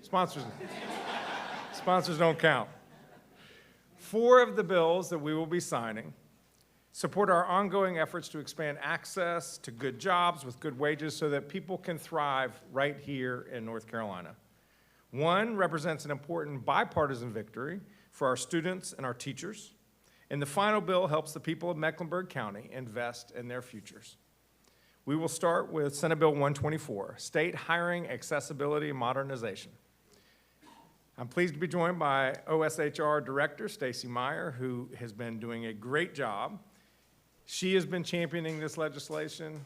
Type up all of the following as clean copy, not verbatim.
Sponsors don't count. 4 of the bills that we will be signing support our ongoing efforts to expand access to good jobs with good wages so that people can thrive right here in North Carolina. 1 represents an important bipartisan victory for our students and our teachers, and the final bill helps the people of Mecklenburg County invest in their futures. We will start with Senate Bill 124, State Hiring Accessibility and Modernization. I'm pleased to be joined by OSHR Director Stacy Meyer, who has been doing a great job. She has been championing this legislation.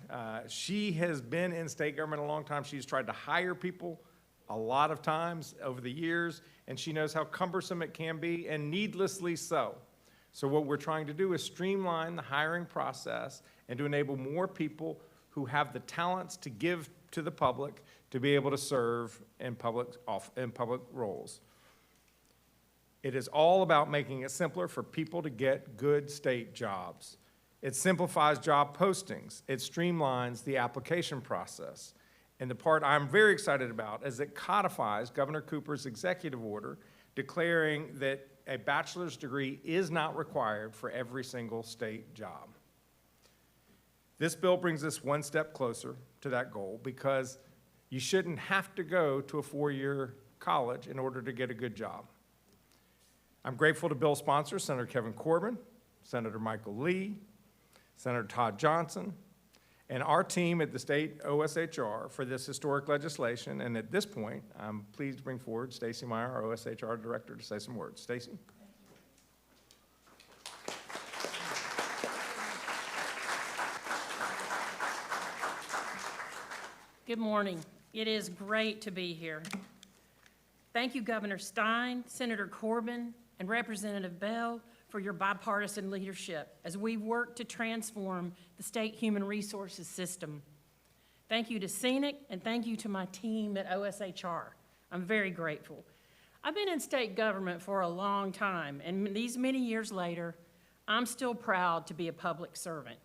She has been in state government a long time. She's tried to hire people a lot of times over the years, and she knows how cumbersome it can be, and needlessly so. So what we're trying to do is streamline the hiring process and to enable more people who have the talents to give to the public to be able to serve in public roles. It is all about making it simpler for people to get good state jobs. It simplifies job postings. It streamlines the application process. And the part I'm very excited about is it codifies Governor Cooper's executive order declaring that a bachelor's degree is not required for every single state job. This bill brings us one step closer to that goal because you shouldn't have to go to a 4-year college in order to get a good job. I'm grateful to bill sponsors, Senator Kevin Corbin, Senator Michael Lee, Senator Todd Johnson, and our team at the state OSHR for this historic legislation. And at this point, I'm pleased to bring forward Stacy Meyer, our OSHR Director, to say some words. Stacy. Good morning. It is great to be here. Thank you, Governor Stein, Senator Corbin, and Representative Bell for your bipartisan leadership as we work to transform the state human resources system. Thank you to Scenic, and thank you to my team at OSHR. I'm very grateful. I've been in state government for a long time, and these many years later, I'm still proud to be a public servant.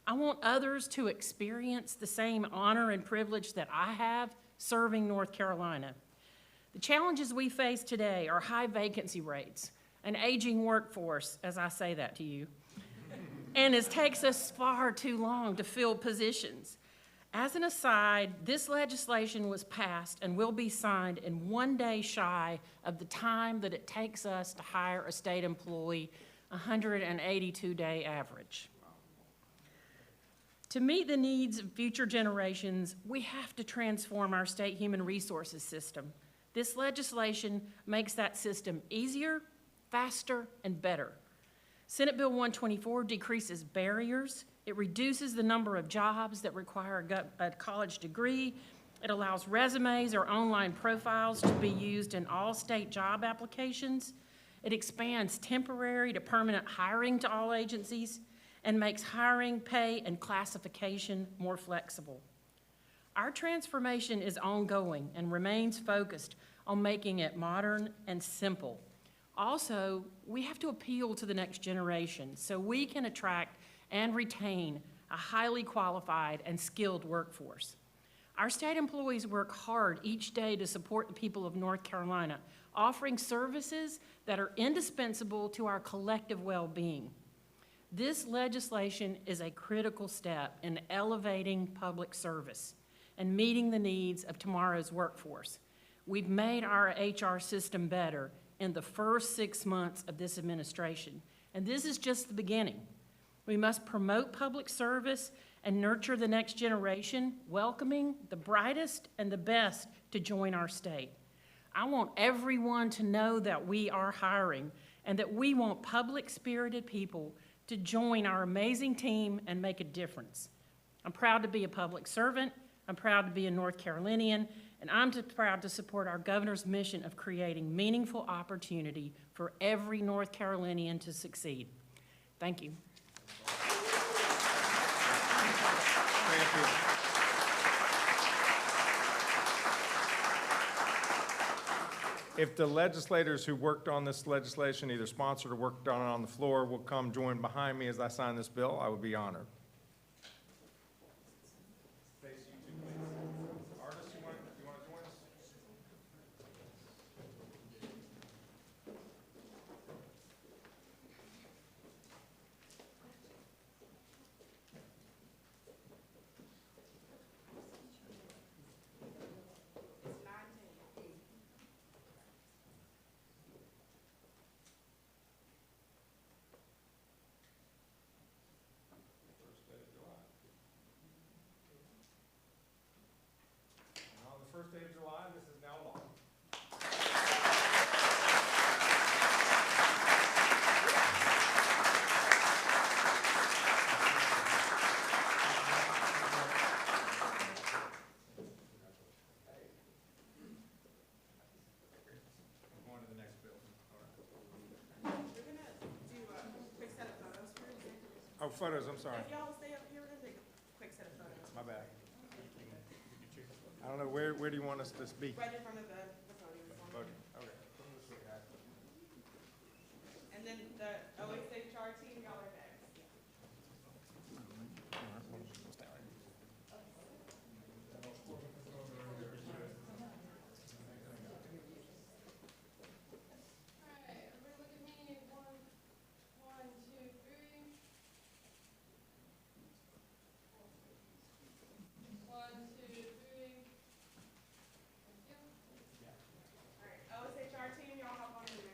I want others to experience the same honor and privilege that I have serving North Carolina. The challenges we face today are high vacancy rates, an aging workforce, as I say that to you, and it takes us far too long to fill positions. As an aside, this legislation was passed and will be signed in 1 day shy of the time that it takes us to hire a state employee, 182-day average. To meet the needs of future generations, we have to transform our state human resources system. This legislation makes that system easier, faster, and better. Senate Bill 124 decreases barriers. It reduces the number of jobs that require a college degree. It allows resumes or online profiles to be used in all state job applications. It expands temporary to permanent hiring to all agencies and makes hiring, pay, and classification more flexible. Our transformation is ongoing and remains focused on making it modern and simple. Also, we have to appeal to the next generation so we can attract and retain a highly qualified and skilled workforce. Our state employees work hard each day to support the people of North Carolina, offering services that are indispensable to our collective well-being. This legislation is a critical step in elevating public service and meeting the needs of tomorrow's workforce. We've made our HR system better in the first 6 months of this administration, and this is just the beginning. We must promote public service and nurture the next generation, welcoming the brightest and the best to join our state. I want everyone to know that we are hiring and that we want public-spirited people to join our amazing team and make a difference. I'm proud to be a public servant, I'm proud to be a North Carolinian, and I'm proud to support our governor's mission of creating meaningful opportunity for every North Carolinian to succeed. Thank you. Thank you. If the legislators who worked on this legislation, either sponsored or worked on it on the floor, will come join behind me as I sign this bill, I would be honored. Stacey, you too, please. Artists, you want to join us? Oh, photos, I'm sorry. If y'all will stay up here, we're gonna take a quick set of photos. My bad. I don't know, where do you want us to speak? Right in front of the podium. Okay. And then the OHR team, y'all are next. Alright, everybody look at me. One, two, three. One, two, three. Thank you. All right, OHR team, y'all hop on in there.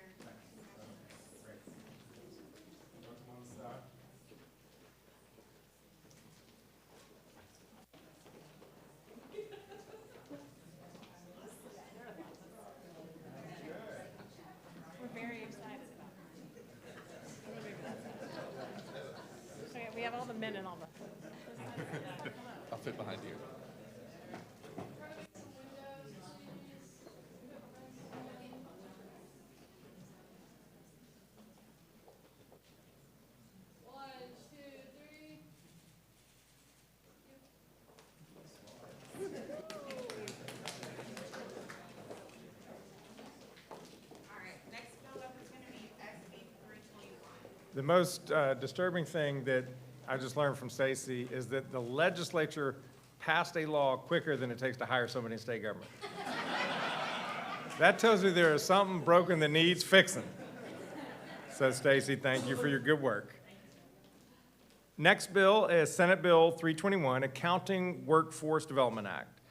We're very excited about it. So yeah, we have all the men and all the. I'll fit behind you. Some windows, please. One, two, three. All right, next bill up is gonna be SB 321. The most disturbing thing that I just learned from Stacy is that the legislature passed a law quicker than it takes to hire somebody in state government. That tells me there is something broken that needs fixing. So Stacy, thank you for your good work. Next bill is Senate Bill 321, Accounting Workforce Development Act.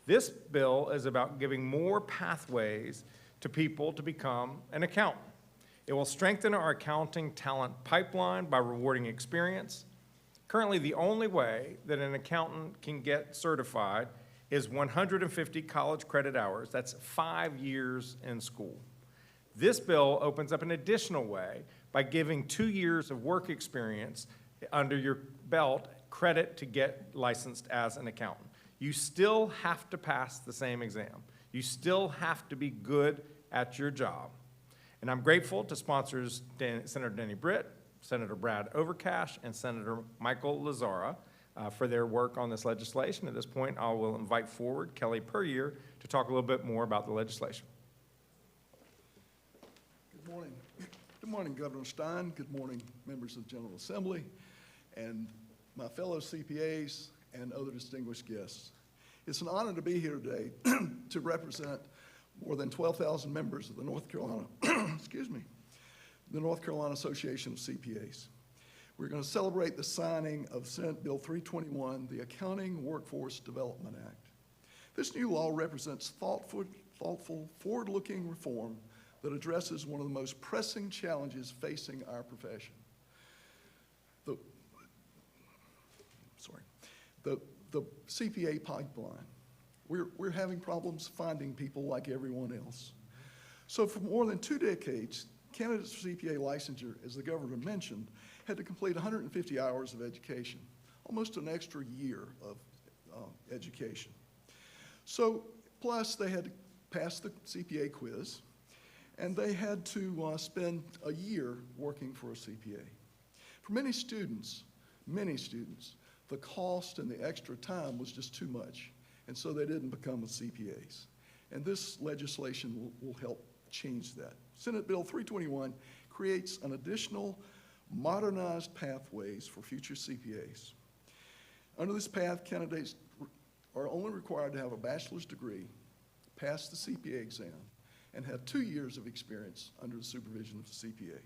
This bill is about giving more pathways to people to become an accountant. It will strengthen our accounting talent pipeline by rewarding experience. Currently, the only way that an accountant can get certified is 150 college credit hours. That's 5 years in school. This bill opens up an additional way by giving 2 years of work experience under your belt credit to get licensed as an accountant. You still have to pass the same exam. You still have to be good at your job. And I'm grateful to sponsors Senator Denny Britt, Senator Brad Overcash, and Senator Michael Lazzara for their work on this legislation. At this point, I will invite forward Kelly Puryear to talk a little bit more about the legislation. Good morning. Good morning, Governor Stein. Good morning, members of the General Assembly, and my fellow CPAs and other distinguished guests. It's an honor to be here today to represent more than 12,000 members of the North Carolina, the North Carolina Association of CPAs. We're going to celebrate the signing of Senate Bill 321, the Accounting Workforce Development Act. This new law represents thoughtful, forward-looking reform that addresses one of the most pressing challenges facing our profession. The CPA pipeline. We're having problems finding people like everyone else. So for more than 2 decades, candidates for CPA licensure, as the governor mentioned, had to complete 150 hours of education, almost an extra year of education. So, plus they had to pass the CPA quiz, and they had to spend a year working for a CPA. For many students, the cost and the extra time was just too much, and so they didn't become CPAs. And this legislation will help change that. Senate Bill 321 creates an additional modernized pathways for future CPAs. Under this path, candidates are only required to have a bachelor's degree, pass the CPA exam, and have 2 years of experience under the supervision of the CPA.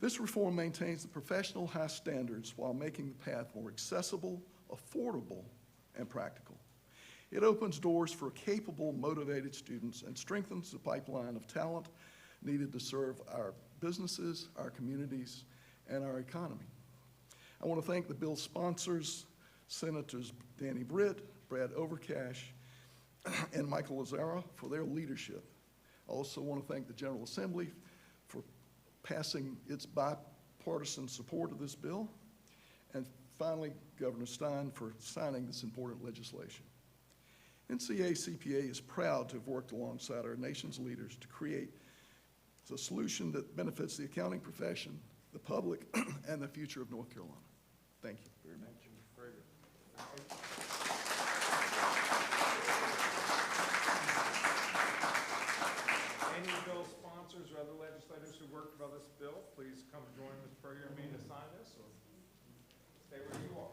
This reform maintains the professional high standards while making the path more accessible, affordable, and practical. It opens doors for capable, motivated students and strengthens the pipeline of talent needed to serve our businesses, our communities, and our economy. I want to thank the bill's sponsors, Senators Danny Britt, Brad Overcash, and Michael Lazzara for their leadership. I also want to thank the General Assembly for passing its bipartisan support of this bill, and finally, Governor Stein for signing this important legislation. NCAA-CPA is proud to have worked alongside our nation's leaders to create a solution that benefits the accounting profession the public, and the future of North Carolina. Thank you very much. Any bill sponsors or other legislators who worked on this bill, please come join Ms. Puryear and me to sign this, or stay where you are.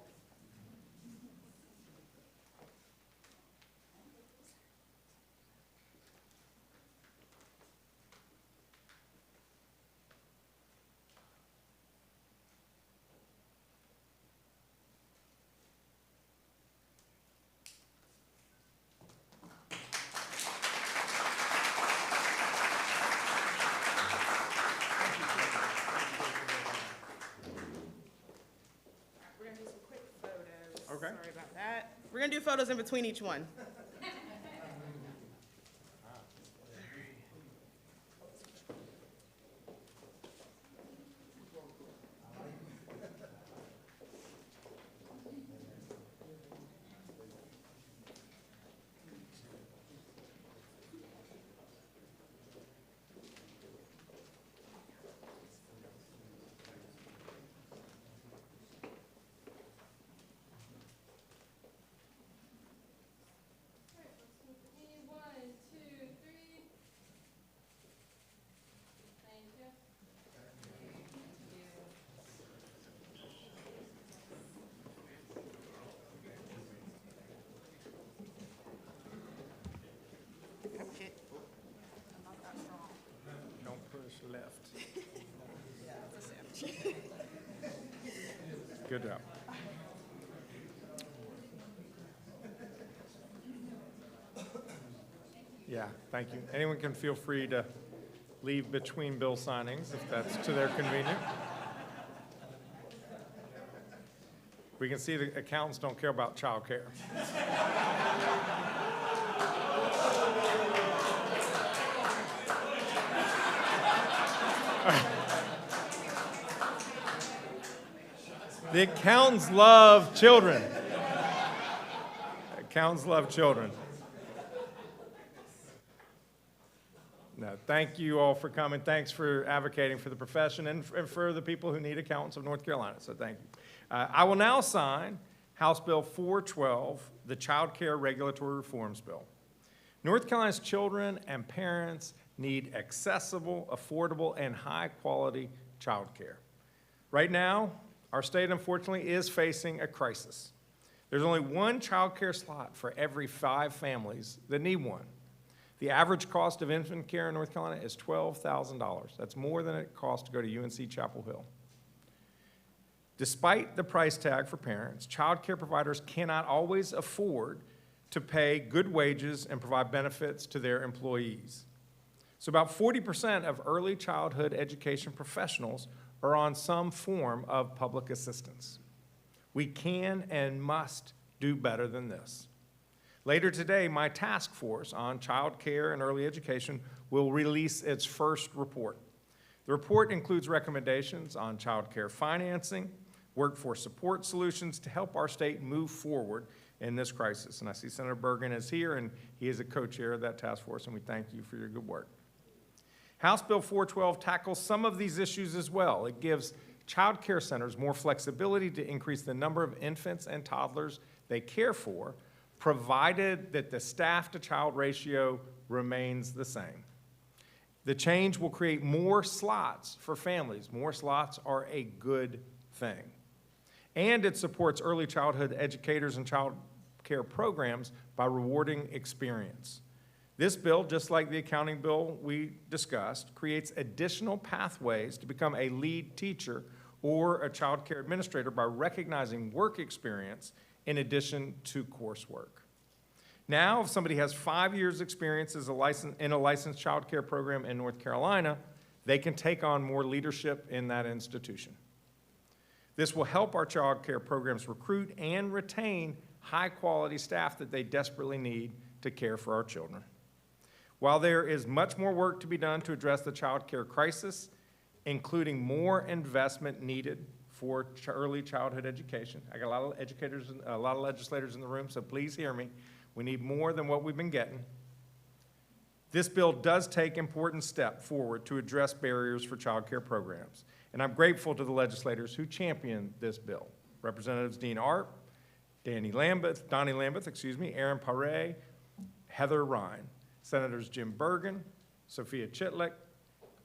We're gonna do some quick photos. Okay. Sorry about that. We're gonna do photos in between each one. All right, let's move to me. 1, 2, 3. Thank you. Okay. I'm not that strong. Don't push left. Yeah, that's a sandwich. Good job. Yeah, thank you. Anyone can feel free to leave between bill signings if that's to their convenience. We can see the accountants don't care about childcare. The accountants love children. Accountants love children. No, thank you all for coming. Thanks for advocating for the profession and for the people who need accountants of North Carolina, so thank you. I will now sign House Bill 412, the Child Care Regulatory Reforms Bill. North Carolina's children and parents need accessible, affordable, and high-quality child care. Right now, our state, unfortunately, is facing a crisis. There's only one child care slot for every 5 families that need one. The average cost of infant care in North Carolina is $12,000. That's more than it costs to go to UNC Chapel Hill. Despite the price tag for parents, child care providers cannot always afford to pay good wages and provide benefits to their employees. So about 40% of early childhood education professionals are on some form of public assistance. We can and must do better than this. Later today, my task force on child care and early education will release its first report. The report includes recommendations on child care financing, workforce support solutions to help our state move forward in this crisis. And I see Senator Bergen is here, and he is a co-chair of that task force, and we thank you for your good work. House Bill 412 tackles some of these issues as well. It gives child care centers more flexibility to increase the number of infants and toddlers they care for, provided that the staff-to-child ratio remains the same. The change will create more slots for families. More slots are a good thing. And it supports early childhood educators and child care programs by rewarding experience. This bill, just like the accounting bill we discussed, creates additional pathways to become a lead teacher or a child care administrator by recognizing work experience in addition to coursework. Now, if somebody has 5 years' experience as in a licensed child care program in North Carolina, they can take on more leadership in that institution. This will help our child care programs recruit and retain high-quality staff that they desperately need to care for our children. While there is much more work to be done to address the child care crisis, including more investment needed for early childhood education. I got a lot of educators, a lot of legislators in the room, so please hear me. We need more than what we've been getting. This bill does take important steps forward to address barriers for child care programs. And I'm grateful to the legislators who championed this bill. Representatives Dean Arp, Donnie Lambeth, Aaron Pare, Heather Ryan, Senators Jim Bergen, Sophia Chitlick,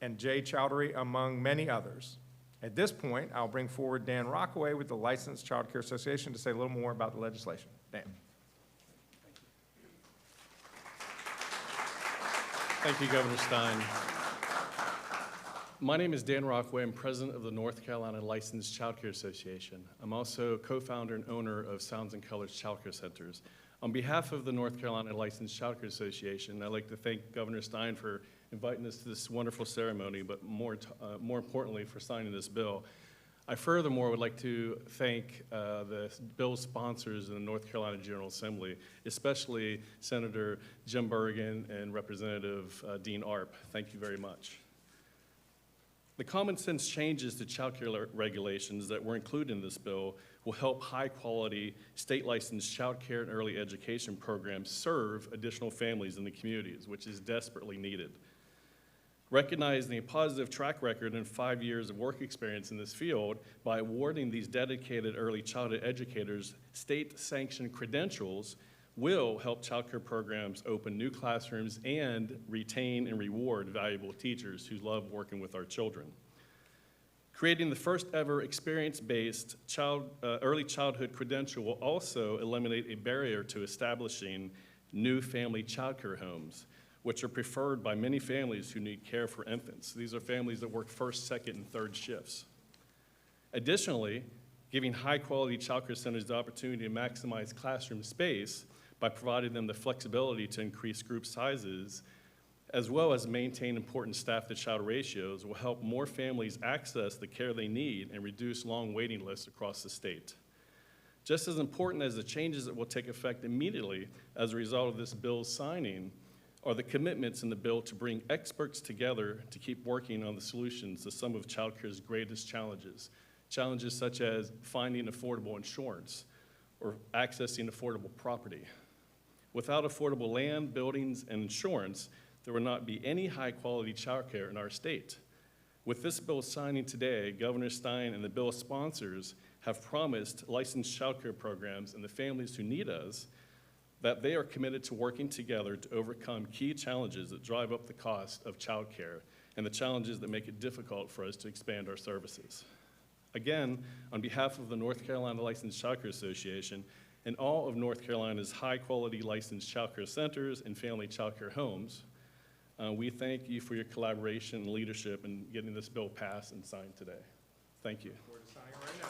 and Jay Chowdhury, among many others. At this point, I'll bring forward Dan Rockway with the Licensed Child Care Association to say a little more about the legislation. Dan. Thank you, Governor Stein. My name is Dan Rockway. I'm president of the North Carolina Licensed Child Care Association. I'm also co-founder and owner of Sounds and Colors Child Care Centers. On behalf of the North Carolina Licensed Child Care Association, I'd like to thank Governor Stein for inviting us to this wonderful ceremony, but more importantly, for signing this bill. I furthermore would like to thank the bill sponsors in the North Carolina General Assembly, especially Senator Jim Bergen and Representative Dean Arp. Thank you very much. The common sense changes to child care regulations that were included in this bill will help high-quality, state-licensed child care and early education programs serve additional families in the communities, which is desperately needed. Recognizing a positive track record and 5 years of work experience in this field by awarding these dedicated early childhood educators state-sanctioned credentials will help child care programs open new classrooms and retain and reward valuable teachers who love working with our children. Creating the first ever experience-based early childhood credential will also eliminate a barrier to establishing new family child care homes, which are preferred by many families who need care for infants. These are families that work first, second, and third shifts. Additionally, giving high-quality child care centers the opportunity to maximize classroom space by providing them the flexibility to increase group sizes, as well as maintain important staff-to-child ratios, will help more families access the care they need and reduce long waiting lists across the state. Just as important as the changes that will take effect immediately as a result of this bill's signing are the commitments in the bill to bring experts together to keep working on the solutions to some of child care's greatest challenges. Challenges such as finding affordable insurance or accessing affordable property. Without affordable land, buildings, and insurance, there will not be any high-quality child care in our state. With this bill signing today, Governor Stein and the bill sponsors have promised licensed child care programs and the families who need us that they are committed to working together to overcome key challenges that drive up the cost of child care and the challenges that make it difficult for us to expand our services. Again, on behalf of the North Carolina Licensed Child Care Association and all of North Carolina's high-quality licensed child care centers and family child care homes, we thank you for your collaboration and leadership in getting this bill passed and signed today. Thank you. We're signing right now.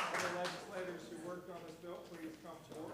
All the legislators who worked on this bill, please come forward.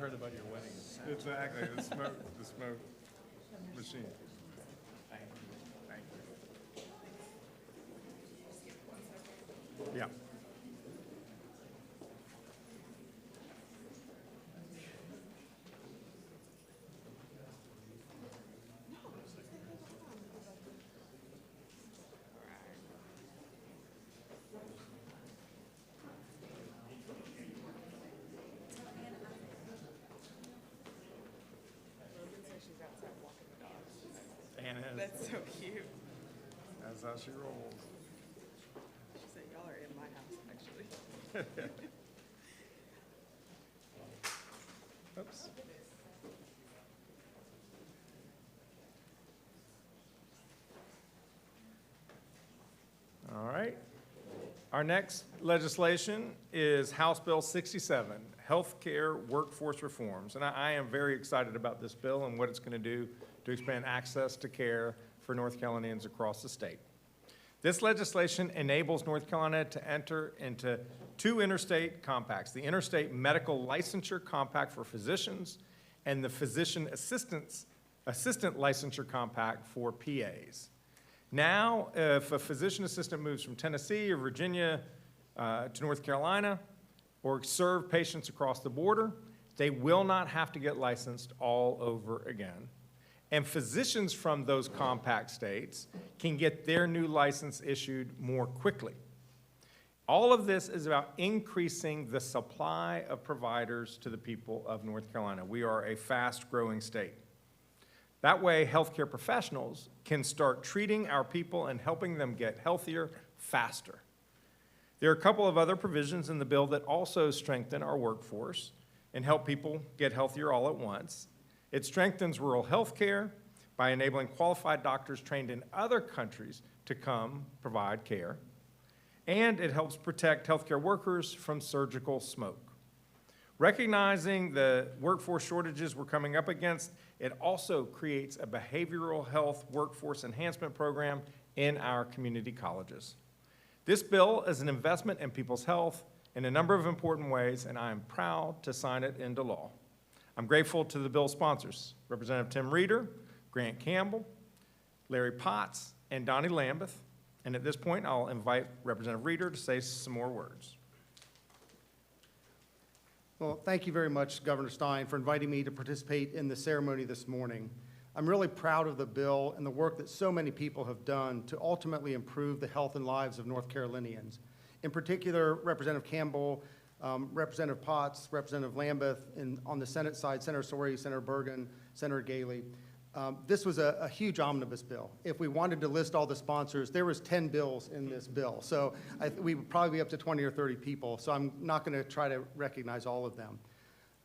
heard about your wedding. Exactly, the smoke machine. Thank you. Yeah. Anna is, That's so cute. that's how she rolls. She said, y'all are in my house, actually. Oops. All right. Our next legislation is House Bill 67, Healthcare Workforce Reforms. And I am very excited about this bill and what it's going to do to expand access to care for North Carolinians across the state. This legislation enables North Carolina to enter into 2 interstate compacts, the Interstate Medical Licensure Compact for physicians and the Physician Assistant Licensure Compact for PAs. Now, if a physician assistant moves from Tennessee or Virginia to North Carolina or serve patients across the border, they will not have to get licensed all over again. And physicians from those compact states can get their new license issued more quickly. All of this is about increasing the supply of providers to the people of North Carolina. We are a fast-growing state. That way, healthcare professionals can start treating our people and helping them get healthier faster. There are a couple of other provisions in the bill that also strengthen our workforce and help people get healthier all at once. It strengthens rural health care by enabling qualified doctors trained in other countries to come provide care. And it helps protect healthcare workers from surgical smoke. Recognizing the workforce shortages we're coming up against, it also creates a behavioral health workforce enhancement program in our community colleges. This bill is an investment in people's health in a number of important ways, and I am proud to sign it into law. I'm grateful to the bill sponsors, Representative Tim Reeder, Grant Campbell, Larry Potts, and Donnie Lambeth. And at this point, I'll invite Representative Reeder to say some more words. Well, thank you very much, Governor Stein, for inviting me to participate in the ceremony this morning. I'm really proud of the bill and the work that so many people have done to ultimately improve the health and lives of North Carolinians. In particular, Representative Campbell, Representative Potts, Representative Lambeth, and on the Senate side, Senator Story, Senator Bergen, Senator Galey. This was a huge omnibus bill. If we wanted to list all the sponsors, there was 10 bills in this bill. So we would probably be up to 20 or 30 people, so I'm not going to try to recognize all of them.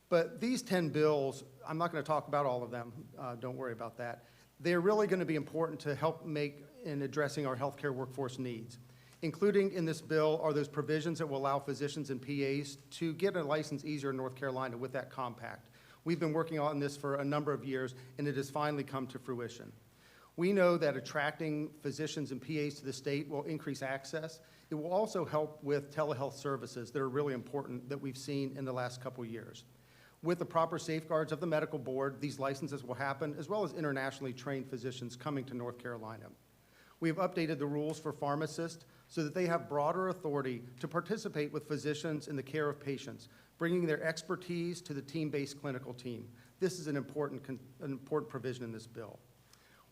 But these 10 bills, I'm not going to talk about all of them. Don't worry about that. They're really going to be important to help make in addressing our healthcare workforce needs. Including in this bill are those provisions that will allow physicians and PAs to get a license easier in North Carolina with that compact. We've been working on this for a number of years, and it has finally come to fruition. We know that attracting physicians and PAs to the state will increase access. It will also help with telehealth services that are really important that we've seen in the last couple of years. With the proper safeguards of the medical board, these licenses will happen, as well as internationally trained physicians coming to North Carolina. We have updated the rules for pharmacists so that they have broader authority to participate with physicians in the care of patients, bringing their expertise to the team-based clinical team. This is an important provision in this bill.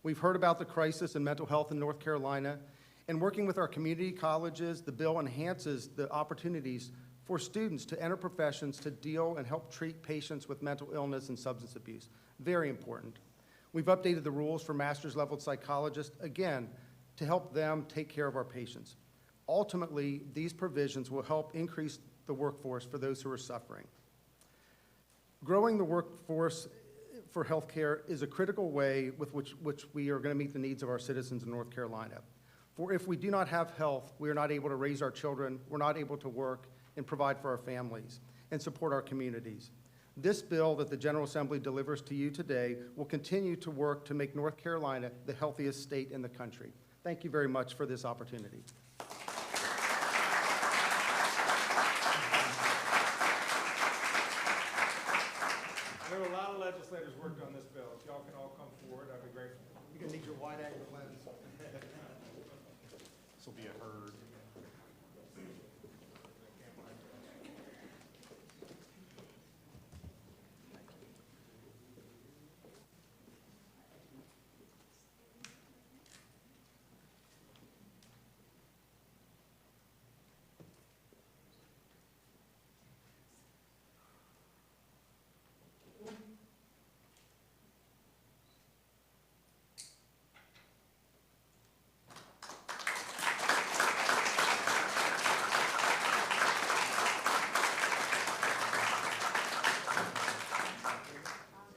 We've heard about the crisis in mental health in North Carolina, and working with our community colleges, the bill enhances the opportunities for students to enter professions to deal and help treat patients with mental illness and substance abuse. Very important. We've updated the rules for master's level psychologists, again, to help them take care of our patients. Ultimately, these provisions will help increase the workforce for those who are suffering. Growing the workforce for healthcare is a critical way with which we are going to meet the needs of our citizens in North Carolina. For if we do not have health, we are not able to raise our children, we're not able to work and provide for our families and support our communities. This bill that the General Assembly delivers to you today will continue to work to make North Carolina the healthiest state in the country. Thank you very much for this opportunity. legislators worked on this bill. If y'all can all come forward, I'd be grateful. You're gonna need your wide angle lens. This will be a herd.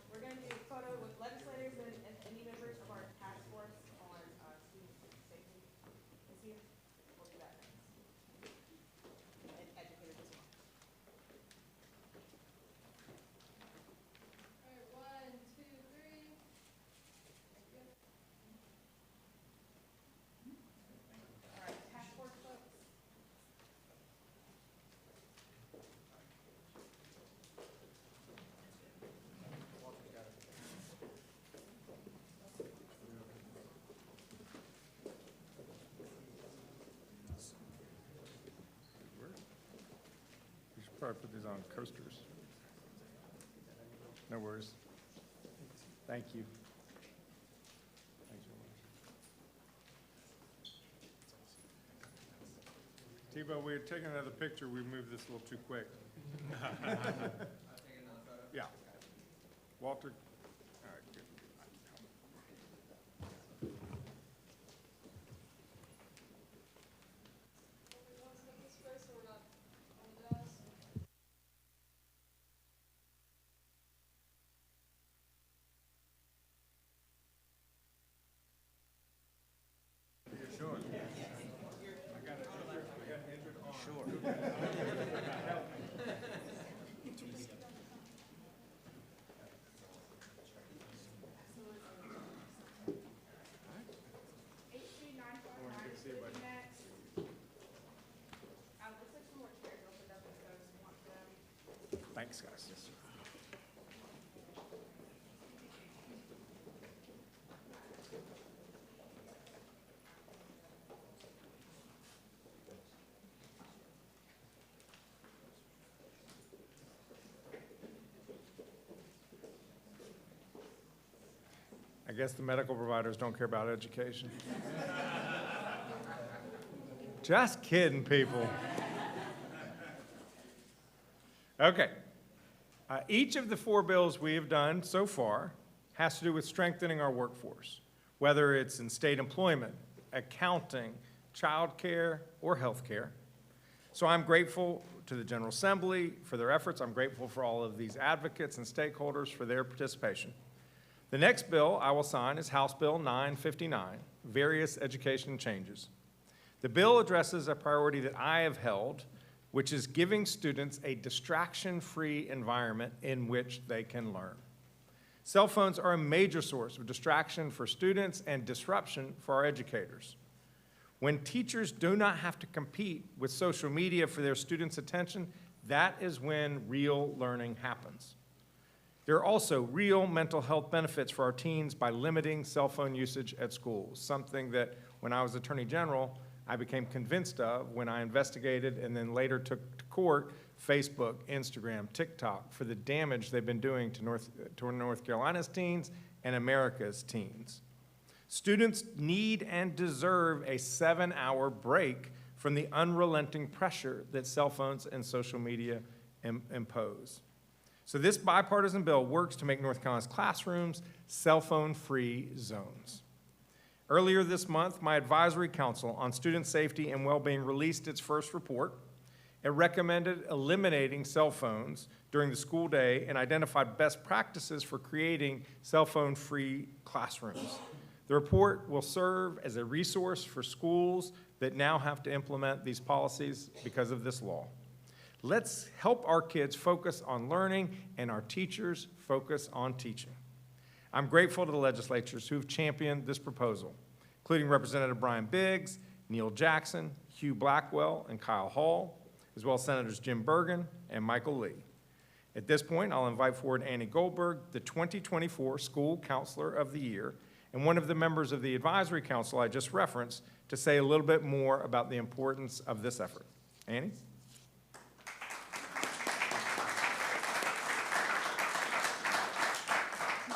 We're gonna do a photo with legislators and any members of our task force on, student safety. Is here? We'll do that next. And educators as well. All right, 1, 2, 3. All right, task force folks. We should probably put these on coasters. No worries. Thank you. Thanks so much. Tebow, we had taken another picture. We moved this a little too quick. Yeah. Walter? All right, good. We want to step this first so we're not on the dust. Sure. I got an injured arm. Sure. 83949 is next. Looks like some more chairs opened up, so I just want them. Thanks, guys. I guess the medical providers don't care about education. Just kidding, people. Okay. Each of the 4 bills we have done so far has to do with strengthening our workforce, whether it's in state employment, accounting, childcare, or healthcare. So I'm grateful to the General Assembly for their efforts. I'm grateful for all of these advocates and stakeholders for their participation. The next bill I will sign is House Bill 959, Various Education Changes. The bill addresses a priority that I have held, which is giving students a distraction-free environment in which they can learn. Cell phones are a major source of distraction for students and disruption for our educators. When teachers do not have to compete with social media for their students' attention, that is when real learning happens. There are also real mental health benefits for our teens by limiting cell phone usage at schools, something that when I was Attorney General, I became convinced of when I investigated and then later took to court Facebook, Instagram, TikTok for the damage they've been doing to North Carolina's teens and America's teens. Students need and deserve a 7-hour break from the unrelenting pressure that cell phones and social media impose. So this bipartisan bill works to make North Carolina's classrooms cell phone-free zones. Earlier this month, my advisory council on student safety and well-being released its first report. It recommended eliminating cell phones during the school day and identified best practices for creating cell phone-free classrooms. The report will serve as a resource for schools that now have to implement these policies because of this law. Let's help our kids focus on learning and our teachers focus on teaching. I'm grateful to the legislators who've championed this proposal, including Representative Brian Biggs, Neil Jackson, Hugh Blackwell, and Kyle Hall, as well as Senators Jim Bergen and Michael Lee. At this point, I'll invite forward Annie Goldberg, the 2024 School Counselor of the Year, and one of the members of the Advisory Council I just referenced, to say a little bit more about the importance of this effort. Annie?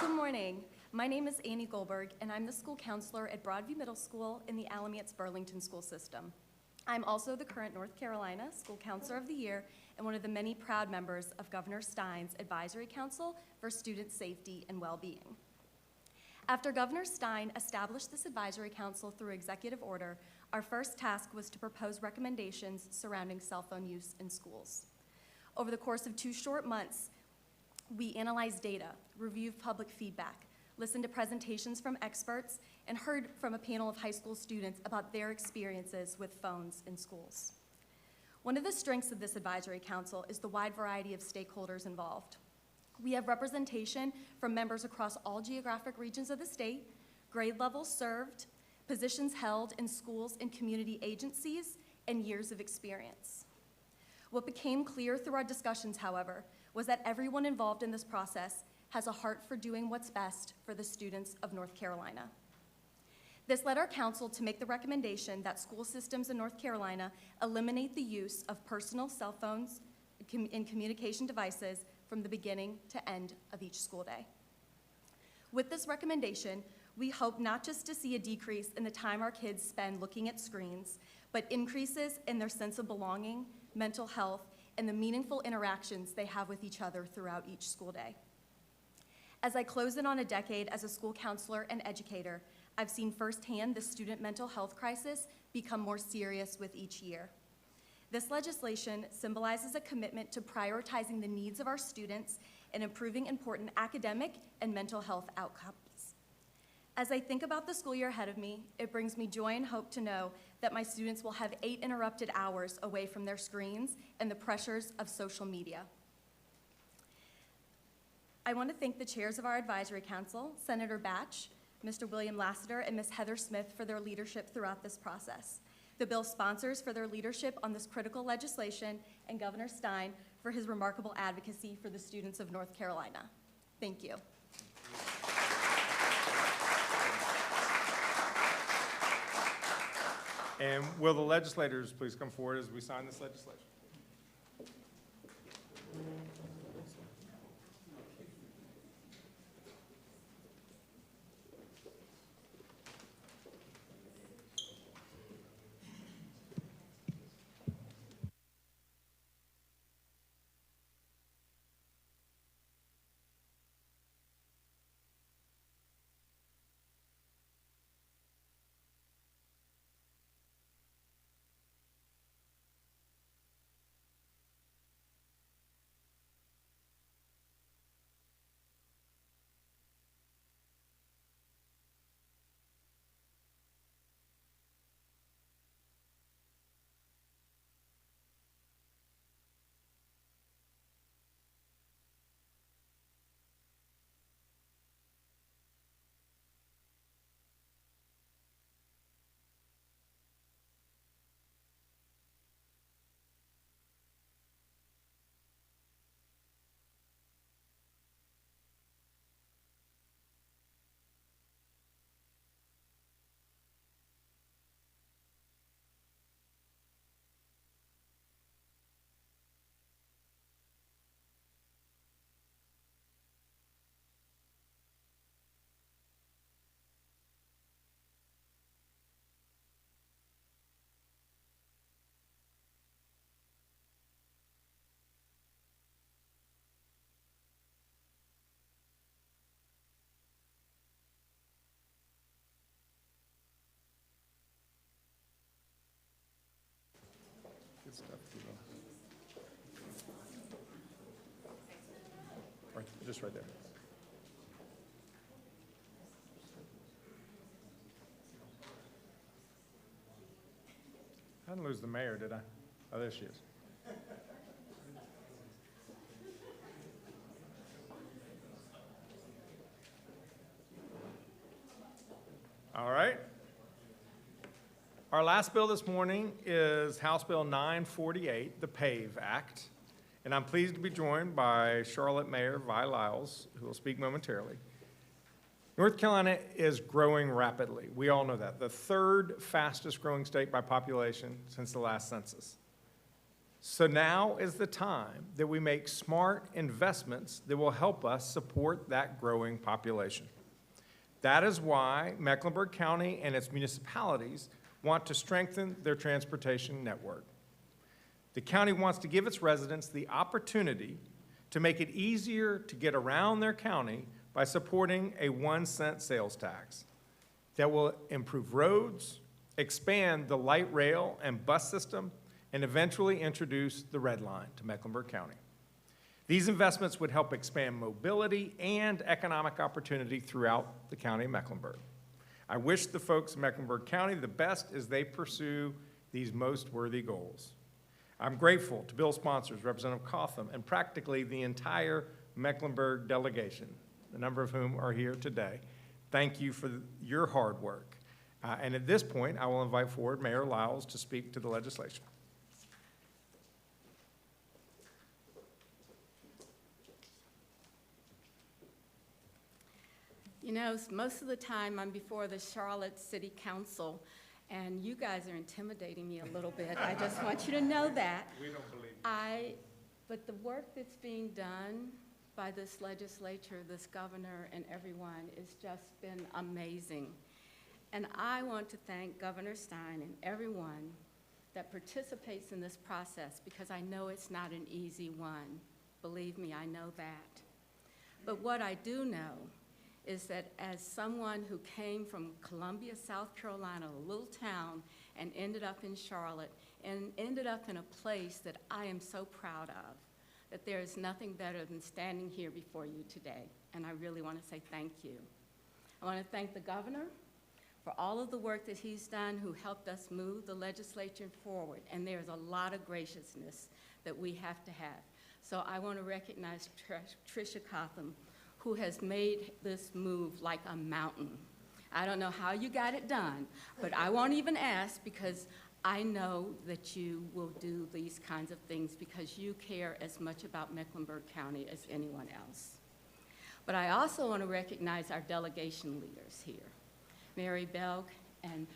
Good morning. My name is Annie Goldberg, and I'm the school counselor at Broadview Middle School in the Alamance-Burlington School System. I'm also the current North Carolina School Counselor of the Year and one of the many proud members of Governor Stein's Advisory Council for Student Safety and Well-Being. After Governor Stein established this advisory council through executive order, our first task was to propose recommendations surrounding cell phone use in schools. Over the course of 2 short months, we analyzed data, reviewed public feedback, listened to presentations from experts, and heard from a panel of high school students about their experiences with phones in schools. One of the strengths of this advisory council is the wide variety of stakeholders involved. We have representation from members across all geographic regions of the state, grade levels served, positions held in schools and community agencies, and years of experience. What became clear through our discussions, however, was that everyone involved in this process has a heart for doing what's best for the students of North Carolina. This led our council to make the recommendation that school systems in North Carolina eliminate the use of personal cell phones and communication devices from the beginning to end of each school day. With this recommendation, we hope not just to see a decrease in the time our kids spend looking at screens, but increases in their sense of belonging, mental health, and the meaningful interactions they have with each other throughout each school day. As I close in on a decade as a school counselor and educator, I've seen firsthand the student mental health crisis become more serious with each year. This legislation symbolizes a commitment to prioritizing the needs of our students and improving important academic and mental health outcomes. As I think about the school year ahead of me, it brings me joy and hope to know that my students will have 8 interrupted hours away from their screens and the pressures of social media. I want to thank the chairs of our advisory council, Senator Batch, Mr. William Lassiter, and Ms. Heather Smith for their leadership throughout this process, the bill sponsors for their leadership on this critical legislation, and Governor Stein for his remarkable advocacy for the students of North Carolina. Thank you. And will the legislators please come forward as we sign this legislation? Good stuff, Tito. Right, just right there. I didn't lose the mayor, did I? Oh, there she is. All right. Our last bill this morning is House Bill 948, the PAVE Act. And I'm pleased to be joined by Charlotte Mayor Vi Lyles, who will speak momentarily. North Carolina is growing rapidly. We all know that. The third fastest growing state by population since the last census. So now is the time that we make smart investments that will help us support that growing population. That is why Mecklenburg County and its municipalities want to strengthen their transportation network. The county wants to give its residents the opportunity to make it easier to get around their county by supporting a 1-cent sales tax that will improve roads, expand the light rail and bus system, and eventually introduce the Red Line to Mecklenburg County. These investments would help expand mobility and economic opportunity throughout the county of Mecklenburg. I wish the folks in Mecklenburg County the best as they pursue these most worthy goals. I'm grateful to bill sponsors, Representative Cotham, and practically the entire Mecklenburg delegation, a number of whom are here today. Thank you for your hard work. And at this point, I will invite forward Mayor Lyles to speak to the legislation. You know, most of the time I'm before the Charlotte City Council, and you guys are intimidating me a little bit. I just want you to know that. We don't believe you. But the work that's being done by this legislature, this governor, and everyone has just been amazing. And I want to thank Governor Stein and everyone that participates in this process, because I know it's not an easy one. Believe me, I know that. But what I do know is that as someone who came from Columbia, South Carolina, a little town, and ended up in Charlotte, and ended up in a place that I am so proud of, that there is nothing better than standing here before you today. And I really want to say thank you. I want to thank the governor for all of the work that he's done, who helped us move the legislature forward. And there's a lot of graciousness that we have to have. So I want to recognize Tricia Cotham, who has made this move like a mountain. I don't know how you got it done, but I won't even ask, because I know that you will do these kinds of things because you care as much about Mecklenburg County as anyone else. But I also want to recognize our delegation leaders here. Mary Belk, and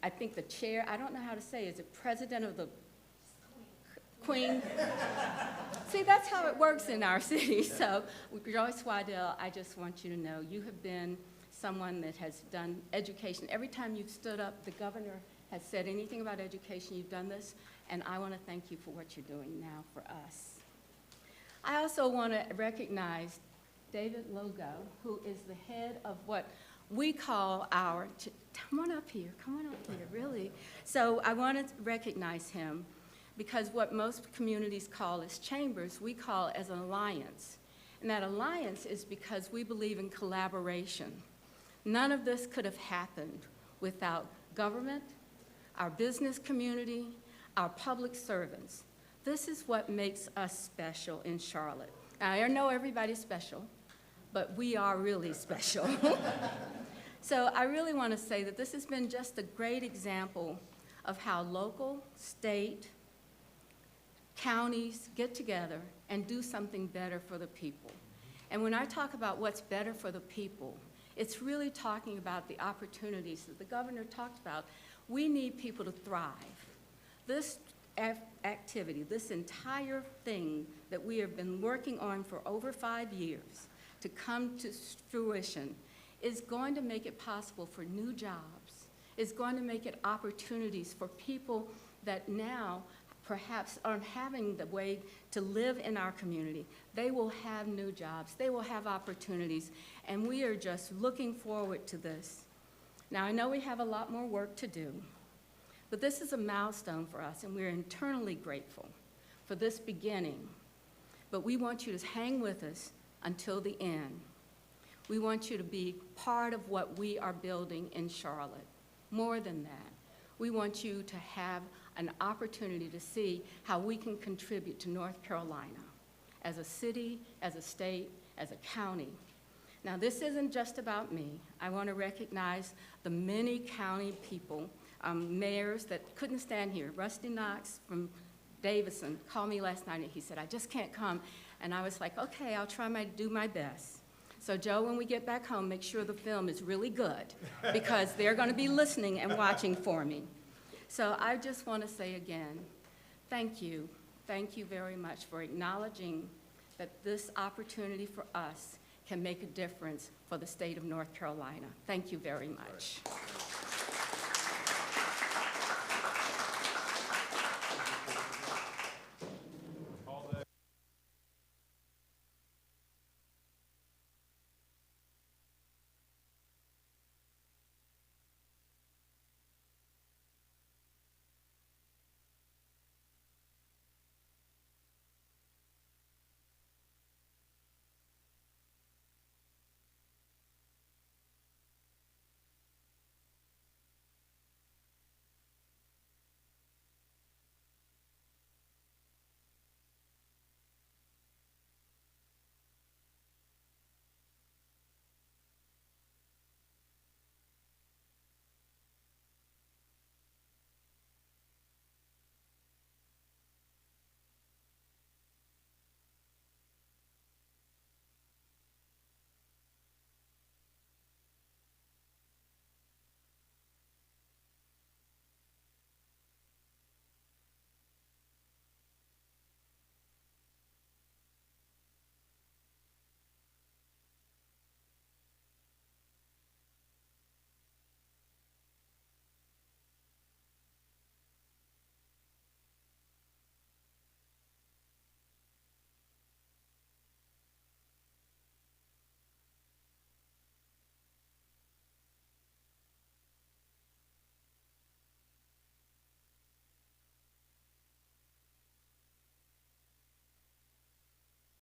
I think the chair, I don't know how to say, is it president of the Queen? See, that's how it works in our city. So, Joyce Waddell, I just want you to know you have been someone that has done education. Every time you've stood up, the governor has said anything about education, you've done this, and I want to thank you for what you're doing now for us. I also want to recognize David Logo, who is the head of what we call our, come on up here, really. So I want to recognize him, because what most communities call as chambers, we call as an alliance. And that alliance is because we believe in collaboration. None of this could have happened without government, our business community, our public servants. This is what makes us special in Charlotte. Now, I know everybody's special, but we are really special. So I really want to say that this has been just a great example of how local, state, counties get together and do something better for the people. And when I talk about what's better for the people, it's really talking about the opportunities that the governor talked about. We need people to thrive. This activity, this entire thing that we have been working on for over 5 years to come to fruition is going to make it possible for new jobs, is going to make it opportunities for people that now perhaps aren't having the way to live in our community. They will have new jobs, they will have opportunities, and we are just looking forward to this. Now, I know we have a lot more work to do, but this is a milestone for us, and we're internally grateful for this beginning. But we want you to hang with us until the end. We want you to be part of what we are building in Charlotte. More than that, we want you to have an opportunity to see how we can contribute to North Carolina as a city, as a state, as a county. Now, this isn't just about me. I want to recognize the many county people, mayors that couldn't stand here. Rusty Knox from Davison called me last night, and he said, I just can't come. And I was like, okay, I'll try do my best. So Joe, when we get back home, make sure the film is really good, because they're going to be listening and watching for me. So I just want to say again, thank you. Thank you very much for acknowledging that this opportunity for us can make a difference for the state of North Carolina. Thank you very much.